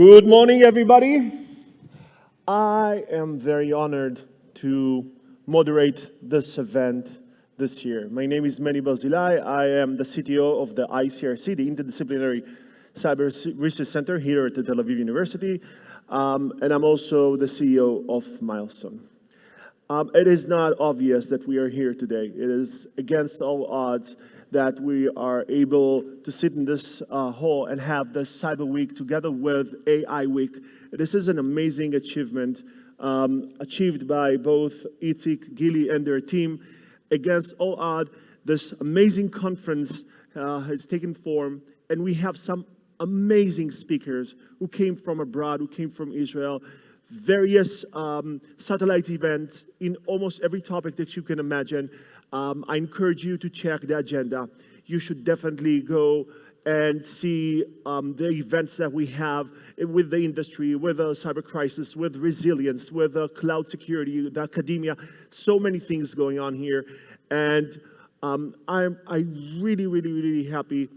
Good morning, everybody. I am very honored to moderate this event this year. My name is Menny Barzilay. I am the CTO of the ICRC, the Interdisciplinary Cyber Research Center here at the Tel Aviv University, and I'm also the CEO of Milestone. It is not obvious that we are here today. It is against all odds that we are able to sit in this hall and have this Cyber Week together with AI Week. This is an amazing achievement achieved by both Itzik, Gili, and their team. Against all odds, this amazing conference has taken form, and we have some amazing speakers who came from abroad, who came from Israel, various satellite events in almost every topic that you can imagine. I encourage you to check the agenda. You should definitely go and see the events that we have with the industry, with the cyber crisis, with resilience, with cloud security, the academia, so many things going on here. And I'm really happy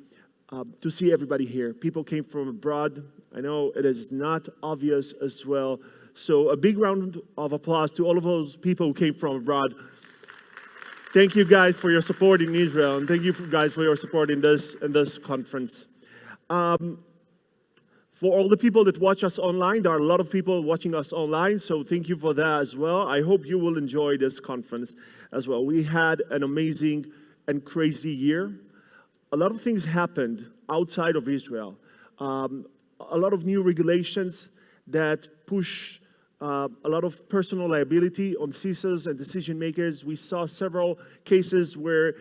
to see everybody here. People came from abroad. I know it is not obvious as well. So a big round of applause to all of those people who came from abroad. Thank you guys for your support in Israel, and thank you guys for your support in this conference. For all the people that watch us online, there are a lot of people watching us online, so thank you for that as well. I hope you will enjoy this conference as well. We had an amazing and crazy year. A lot of things happened outside of Israel. A lot of new regulations that push a lot of personal liability on CISOs and decision makers. We saw several cases where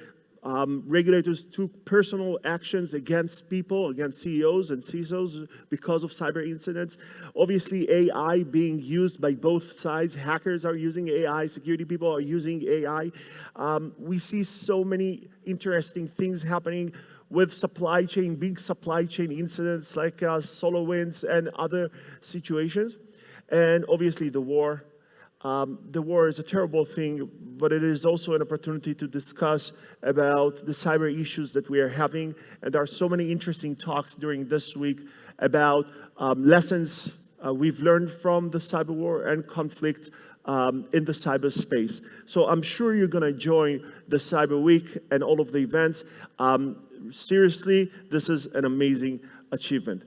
regulators took personal actions against people, against CEOs and CISOs because of cyber incidents. Obviously, AI being used by both sides. Hackers are using AI, security people are using AI. We see so many interesting things happening with supply chain, big supply chain incidents like SolarWinds and other situations. And obviously the war. The war is a terrible thing, but it is also an opportunity to discuss about the cyber issues that we are having. And there are so many interesting talks during this week about lessons we've learned from the cyber war and conflict in the cyberspace. So I'm sure you're going to join the Cyber Week and all of the events. Seriously, this is an amazing achievement.